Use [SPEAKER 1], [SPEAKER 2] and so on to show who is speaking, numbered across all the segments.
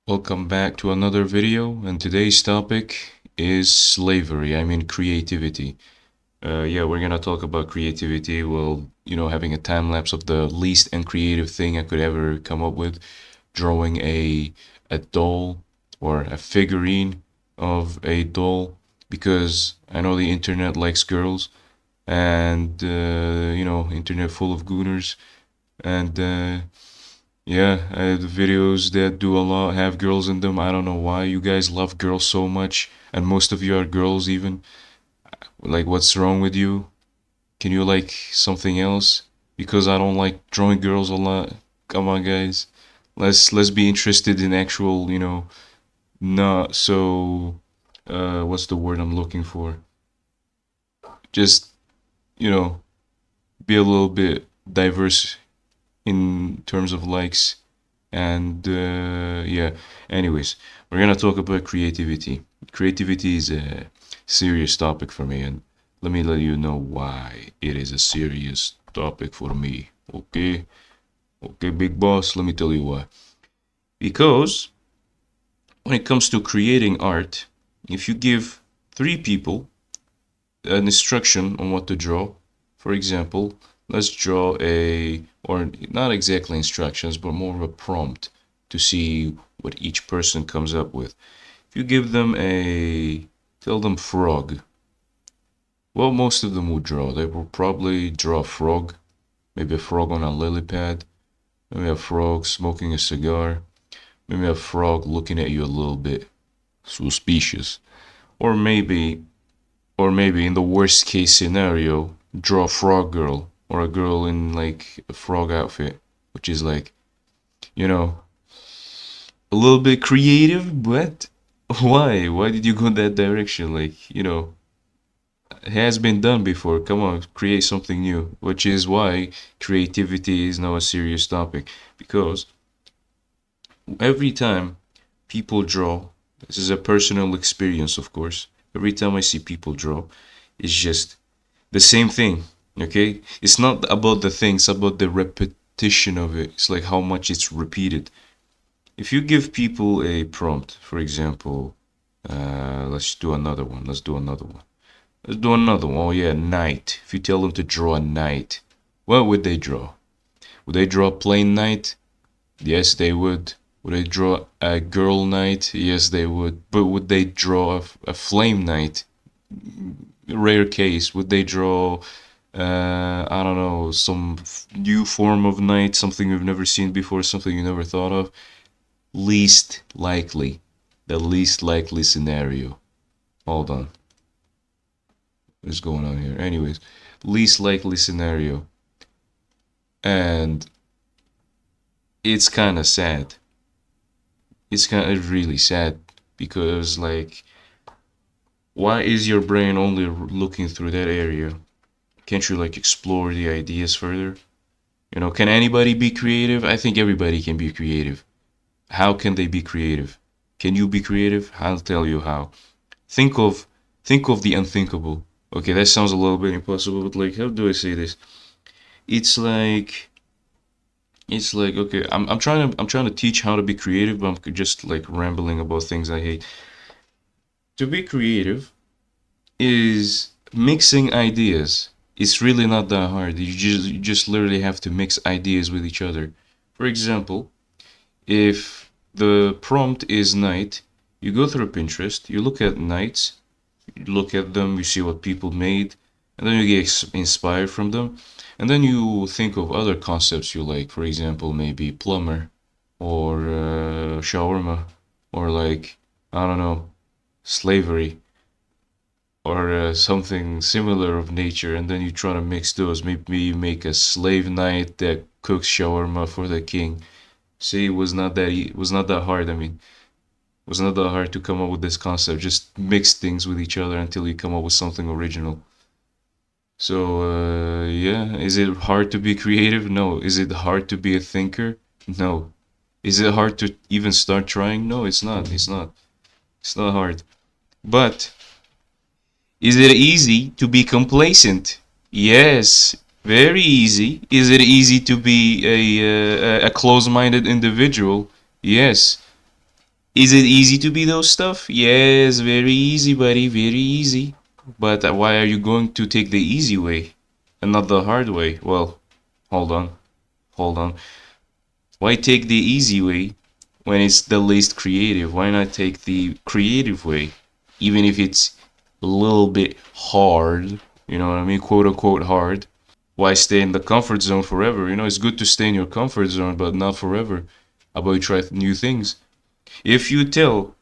[SPEAKER 1] Welcome back to another video, and today's topic is slavery. I mean creativity. Yeah, we're gonna talk about creativity. Well, having a time lapse of the least uncreative thing I could ever come up with, drawing a doll or a figurine of a doll, because I know the internet likes girls, and internet full of gooners, and yeah, the videos that do a lot have girls in them. I don't know why you guys love girls so much, and most of you are girls even. Like, what's wrong with you? Can you like something else? Because I don't like drawing girls a lot. Come on, guys. Let's be interested in actual, not so what's the word I'm looking for? Just, you know, be a little bit diverse in terms of likes. And yeah, anyways, we're gonna talk about creativity. Creativity is a serious topic for me, and let me let you know why it is a serious topic for me. Okay, okay, big boss, let me tell you why. Because when it comes to creating art, if you give three people an instruction on what to draw, for example, let's draw or not exactly instructions, but more of a prompt to see what each person comes up with. If you give them tell them frog, well, most of them would draw. They will probably draw a frog, maybe a frog on a lily pad, maybe a frog smoking a cigar, maybe a frog looking at you a little bit suspicious, or maybe in the worst case scenario, draw a frog girl or a girl in like a frog outfit, which is like, you know, a little bit creative, but why? Why did you go that direction? Like, it has been done before. Come on, create something new, which is why creativity is now a serious topic. Because every time people draw, this is a personal experience, of course. Every time I see people draw, it's just the same thing. Okay, it's not about the thing, it's about the repetition of it. It's like how much it's repeated. If you give people a prompt, for example, let's do another one. Let's do another one. Let's do another one. Oh yeah, knight. If you tell them to draw a knight, what would they draw? Would they draw a plain knight? Yes, they would. Would they draw a girl knight? Yes, they would. But would they draw a flame knight? Rare case. Would they draw I don't know, some new form of knight, something you've never seen before, something you never thought of? Least likely. The least likely scenario. Hold on. What's going on here? Anyways, least likely scenario. And it's kind of sad. It's kind of really sad because, like, why is your brain only looking through that area? Can't you, like, explore the ideas further? Can anybody be creative? I think everybody can be creative. How can they be creative? Can you be creative? I'll tell you how. Think of the unthinkable. Okay, that sounds a little bit impossible, but like, how do I say this? It's like okay, I'm trying to teach how to be creative, but I'm just like rambling about things I hate. To be creative is mixing ideas. It's really not that hard. You just literally have to mix ideas with each other. For example, if the prompt is night, you go through Pinterest, you look at nights, you look at them, you see what people made, and then you get inspired from them. And then you think of other concepts you like, for example, maybe plumber or shawarma or like, I don't know, slavery or something similar of nature. And then you try to mix those. Maybe you make a slave knight that cooks shawarma for the king. See, it was not that hard. I mean, it was not that hard to come up with this concept. Just mix things with each other until you come up with something original. So, yeah, is it hard to be creative? No. Is it hard to be a thinker? No. Is it hard to even start trying? No, it's not. It's not. It's not hard. But is it easy to be complacent? Yes, very easy. Is it easy to be a close-minded individual? Yes. Is it easy to be those stuff? Yes, very easy, buddy, very easy. But why are you going to take the easy way and not the hard way? Well, hold on, hold on. Why take the easy way when it's the least creative? Why not take the creative way, even if it's a little bit hard? You know what I mean? Quote unquote hard. Why stay in the comfort zone forever? You know, it's good to stay in your comfort zone, but not forever. How about you try new things? If you tell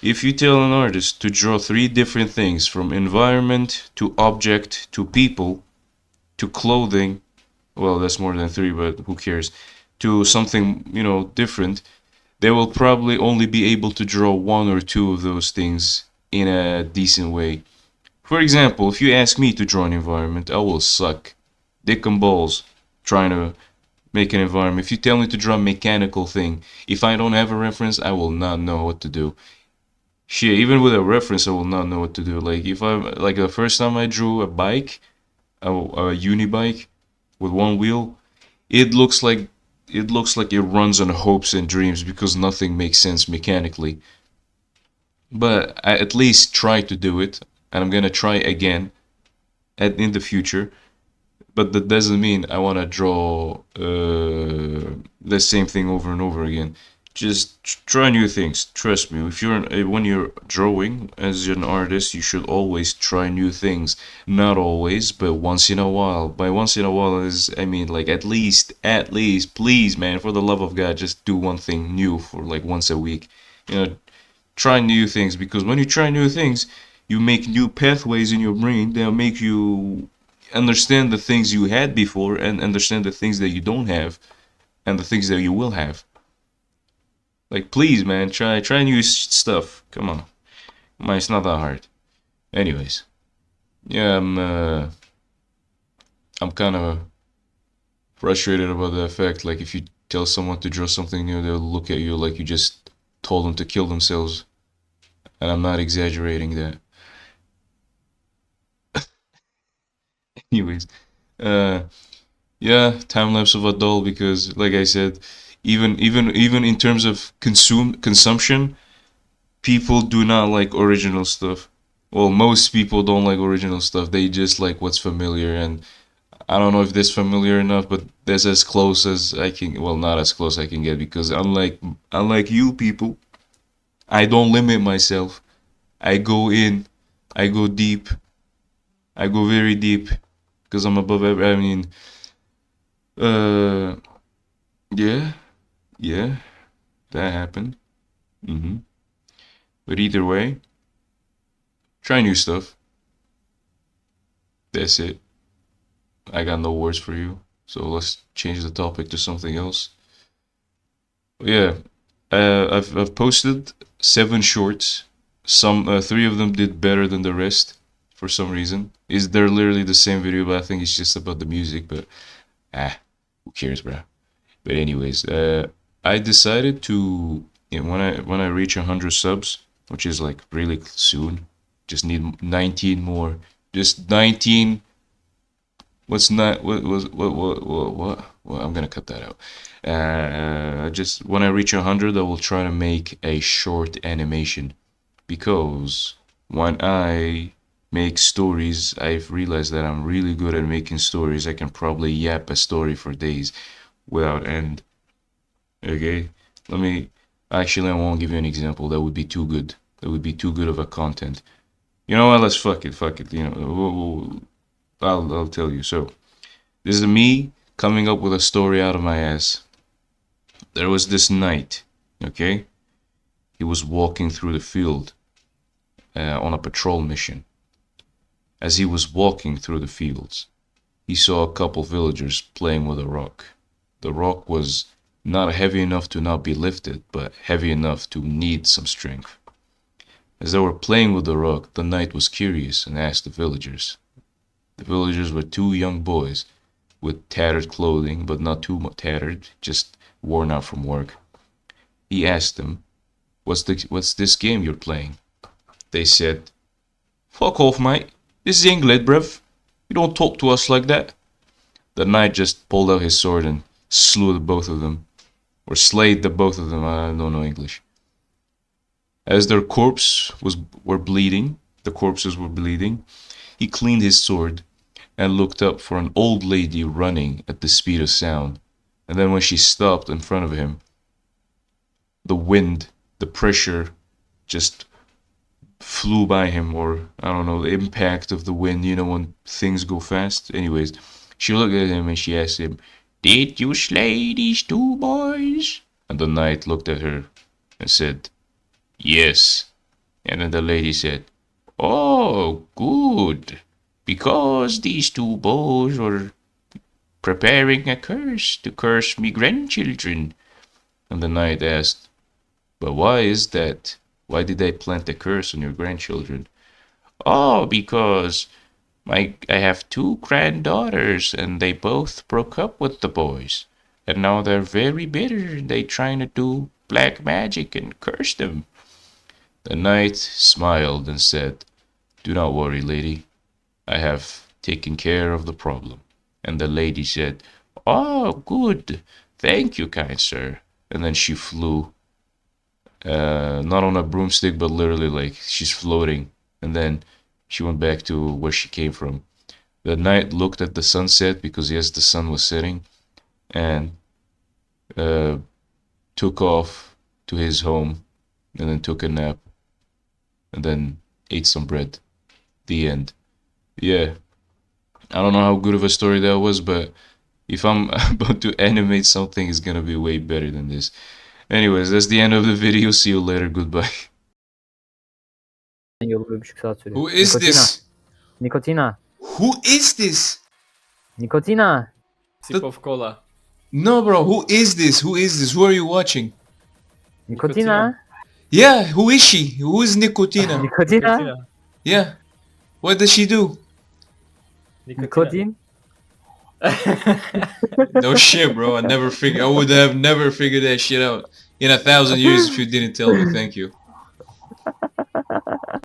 [SPEAKER 1] If you tell an artist to draw three different things from environment to object to people to clothing, well, that's more than three, but who cares, to something, different, they will probably only be able to draw one or two of those things in a decent way. For example, if you ask me to draw an environment, I will suck dick and balls trying to make an environment. If you tell me to draw a mechanical thing, if I don't have a reference, I will not know what to do. Shit, even with a reference, I will not know what to do. Like if I like the first time I drew a bike, a uni bike with one wheel, it looks like it runs on hopes and dreams because nothing makes sense mechanically. But I at least try to do it, and I'm gonna try again in the future. But that doesn't mean I want to draw the same thing over and over again. Just try new things. Trust me. If you're when you're drawing as an artist, you should always try new things. Not always, but once in a while. By once in a while is I mean like at least, please, man, for the love of God, just do one thing new for like once a week. You know, try new things because when you try new things, you make new pathways in your brain that make you understand the things you had before and understand the things that you don't have and the things that you will have. Like, please, man, try new stuff. Come on, it's not that hard. Anyways, yeah, I'm kind of frustrated about the fact. Like, if you tell someone to draw something new, they'll look at you like you just told them to kill themselves, and I'm not exaggerating that. Anyways, uh, yeah, time lapse of a doll because, like I said, even in terms of consumption, people do not like original stuff. Well, most people don't like original stuff. They just like what's familiar, and I don't know if that's familiar enough, but that's as close as I can. Well, not as close I can get because unlike you people, I don't limit myself. I go in, I go deep, I go very deep because I'm above every. I mean, uh, yeah, yeah, that happened. Hmm. But either way, try new stuff. That's it. I got no words for you. So let's change the topic to something else. Yeah, I've posted 7 shorts. Some three of them did better than the rest for some reason. Is they're literally the same video, but I think it's just about the music. But who cares, bro? But anyways, I decided to when I reach 100 subs, which is like really soon, just need 19 more. Just 19. What's not what I'm gonna cut that out. Just when I reach 100, I will try to make a short animation because when I make stories, I've realized that I'm really good at making stories. I can probably yap a story for days without end. Okay, let me. Actually, I won't give you an example. That would be too good. That would be too good of a content. You know what? Let's fuck it. Fuck it. I'll tell you. So this is me coming up with a story out of my ass. There was this knight. Okay, he was walking through the field on a patrol mission. As he was walking through the fields, he saw a couple villagers playing with a rock. The rock was not heavy enough to not be lifted, but heavy enough to need some strength. As they were playing with the rock, the knight was curious and asked the villagers. The villagers were two young boys with tattered clothing, but not too tattered, just worn out from work. He asked them, what's this game you're playing? They said, fuck off, mate. This is England, bruv. You don't talk to us like that. The knight just pulled out his sword and slew the both of them. Or slayed the both of them, I don't know English. As their were bleeding, the corpses were bleeding, he cleaned his sword and looked up for an old lady running at the speed of sound. And then when she stopped in front of him, the wind, the pressure just flew by him, or I don't know, the impact of the wind, you know, when things go fast. Anyways, she looked at him and she asked him, "Did you slay these two boys?" And the knight looked at her and said, "Yes." And then the lady said, "Oh, good, because these two boys were preparing a curse to curse me grandchildren." And the knight asked, "But why is that? Why did they plant a curse on your grandchildren?" "Oh, because I have two granddaughters and they both broke up with the boys. And now they're very bitter and they trying to do black magic and curse them." The knight smiled and said, "Do not worry, lady. I have taken care of the problem." And the lady said, "Oh, good. Thank you, kind sir." And then she flew, not on a broomstick, but literally like she's floating. And then she went back to where she came from. The knight looked at the sunset because yes, the sun was setting, and took off to his home, and then took a nap, and then ate some bread. The end. Yeah, I don't know how good of a story that was, but if I'm about to animate something, it's gonna be way better than this. Anyways, that's the end of the video. See you later. Goodbye.
[SPEAKER 2] Yolu 1,5 saat sürüyor.
[SPEAKER 1] Who is
[SPEAKER 2] Nikotina.
[SPEAKER 1] this?
[SPEAKER 2] Nikotina.
[SPEAKER 1] Who is this?
[SPEAKER 2] Nikotina.
[SPEAKER 3] Sip of cola.
[SPEAKER 1] No, bro. Who is this? Who is this? Who are you watching?
[SPEAKER 2] Nikotina.
[SPEAKER 1] Yeah, who is she? Who is Nicotina?
[SPEAKER 2] Nikotina.
[SPEAKER 1] Yeah. What does she do?
[SPEAKER 2] Nikotin.
[SPEAKER 1] No shit, bro. I would have never figured that shit out in 1,000 years if you didn't tell me. Thank you.